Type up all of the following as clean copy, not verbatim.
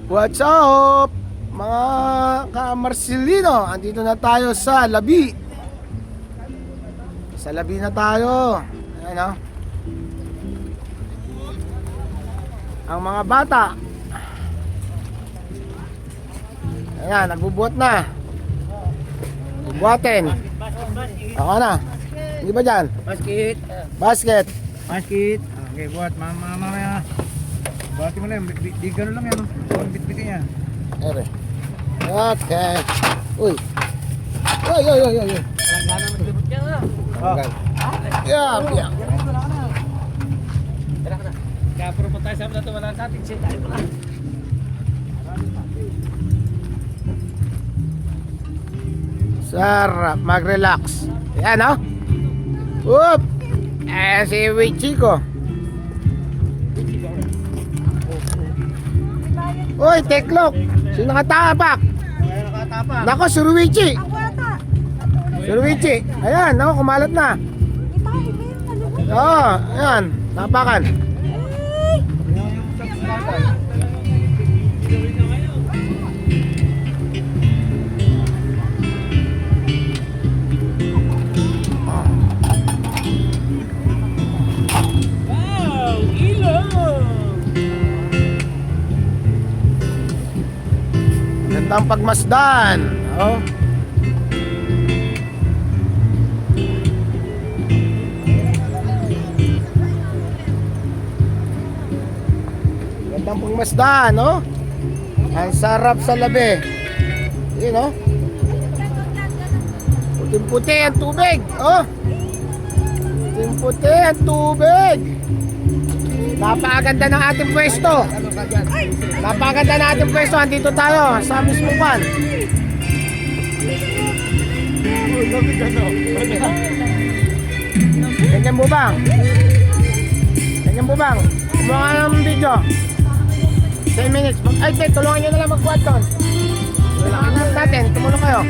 What's up mga ka-Marcelino? Andito na tayo sa Labi. Sa Labi na tayo. Ayan o. Ang mga bata. Ayan, nagbubuhat na. Bubuhatin. Ako na. Hindi ba dyan? Basket. Basket. Basket. Okay, buhat. Mamaya. Buhatin mo na yan. Di gano'n lang yan. Huwag bitbitin yan. Ere. Okay. Uy. Uy, uy, uy, uy. Walang gana maglibot niya. Tanggal. Yeah, yeah. Kaya puro po tayo sa mga ito. Wala sa atin. Siya tayo pala. Sarap mag-relax. Yan o. Whoop. Si Wichiko. Uy, Teklok. Sino nakatapak? Kaya nakatapak. Nako, si Ruichi. Ang bata. Si Ruichi. Ayan, nako, kumalat na. Ipahin mo yung ano ko. Oo, ayan. Tapakan. Wow! Ilong! Gandang pagmasdan. Oh. Gandang pagmasdan, no? Ang sarap sa labi. Yun, no? Puting-puti ang tubig, oh. Puting-puti ang tubig. Napakaganda ng ating pwesto. Napakaganda ng ating pwesto. Andito tayo sa mismo pan. Ganyan mo bang? Ganyan mo bang? Kumuha ka ng video. 10 minutes. Ay, Ted, tulungan nyo na lang mag-quad doon. Tulungan natin. Tumulong kayo.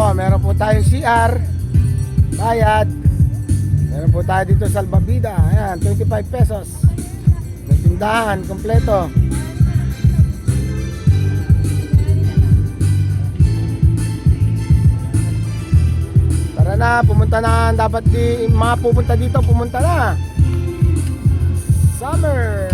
Meron po tayong CR bayad. Meron po tayo dito sa Albabida. Ayan, 25 pesos. May tindahan, kompleto. Tara na, pumunta na. Dapat mga pupunta dito, pumunta na. Summer.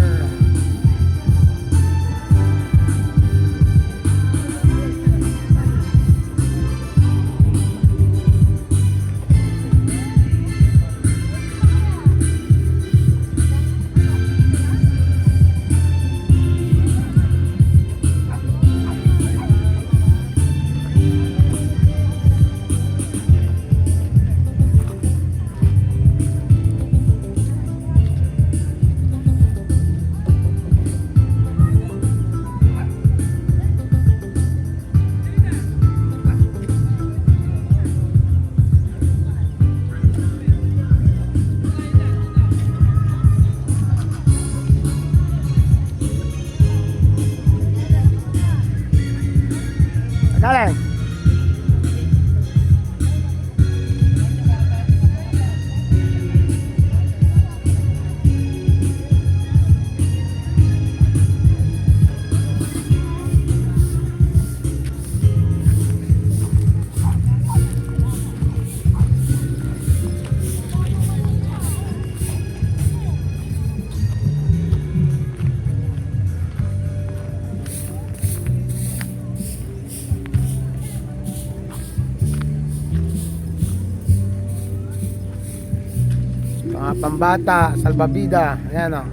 Mga pambata, salbabida. Ayan o.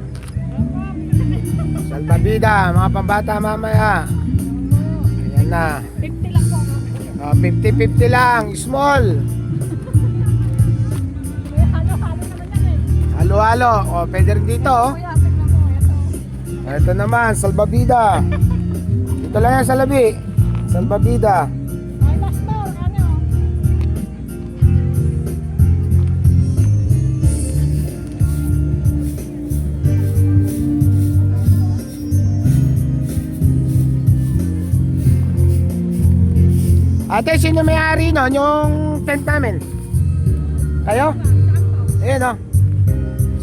Salbabida, mga pambata mamaya. Ayan na. 50 lang po. 50-50 lang, small. May halo-halo naman yan eh. Halo-halo. O, pwede rin dito. Oh. Kuya, tignan mo. Ito. Ito naman, salbabida. Ito lang yan sa labi. Salbabida. Ay, last door. Ano? Ate, sino may-ari nun? Yung tent namin? Kayo? Ayan o.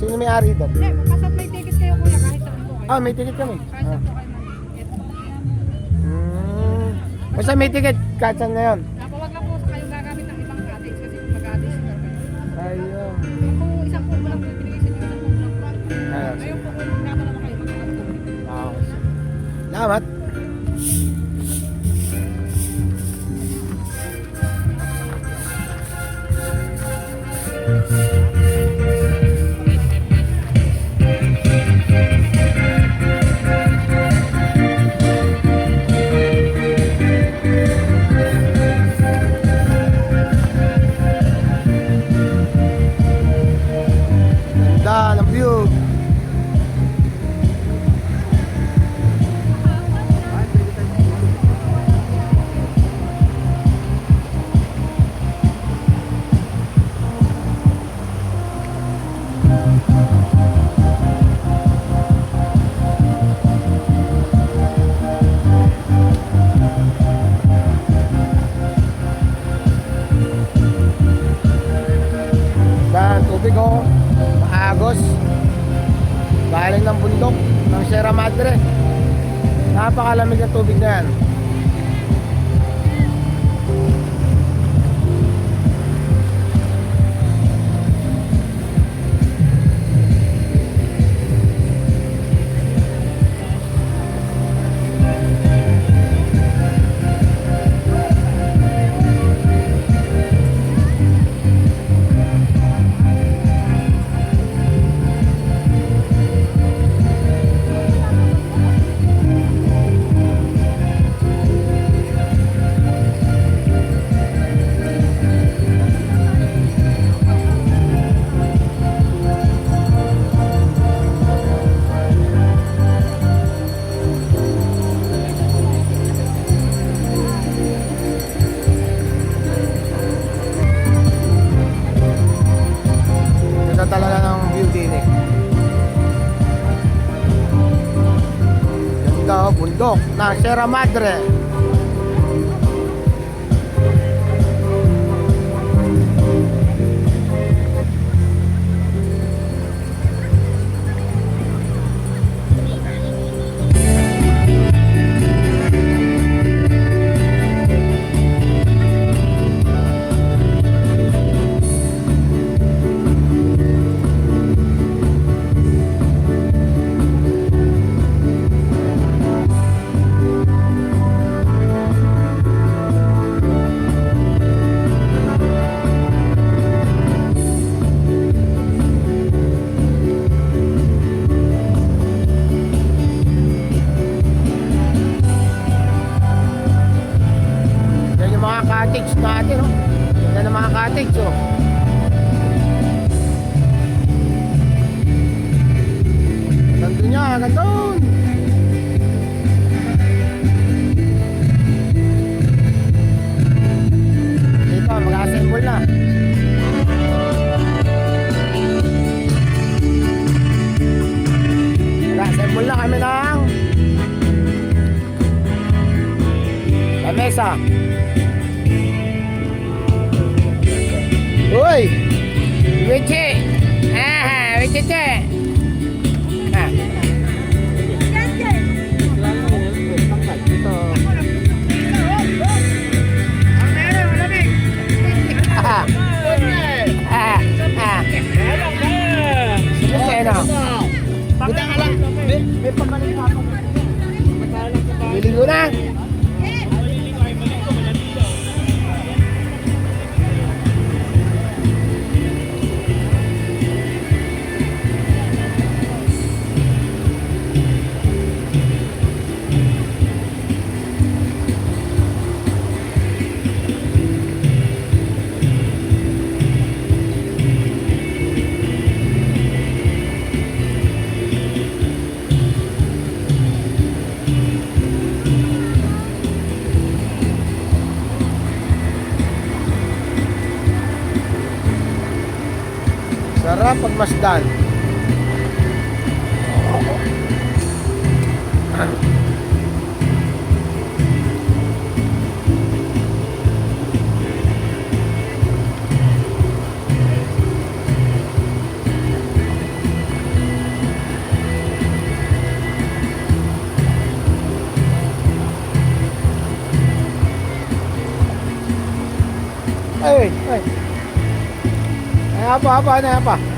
Sino may-ari doon? Hindi, basta may ticket kayo kuya. Kahit saan po kayo. Ah, may ticket kami. Kahit saan po kayo. Basta may ticket, kahit saan na yun. Napawag lang po sa kayo gagamit ng ibang cottage kasi kung mag-cottage sila kayo. Ayun. Kung isang po lang po ibigay sa inyo, isang po lang po. Ayun. Ngayon po kung magkakala na kayo, magkakala. Ah, salamat. Ganda ng view. Ganda ng tubig oh. Maagos. Galing ng bundok ng Sierra Madre. Napakalamig ng tubig na yan. Ganda talaga ng view din eh. Ganda oh, bundok ng Sierra Madre. Yan yung mga cottage natin oh. Yan ang mga cottage oh. Ganda niya, ganda doon. Dito, mag-assemble na. Mag-assemble na kami ng lamesa. Uy! Wichi! Ah, wichi! Ah. Ah. Ah. Ah. Sige na. Buta ka lang. May pamanin pa ako. Liligo na. Sarap pagmasdan. Ay, ay. Ay, apa, ano, apa?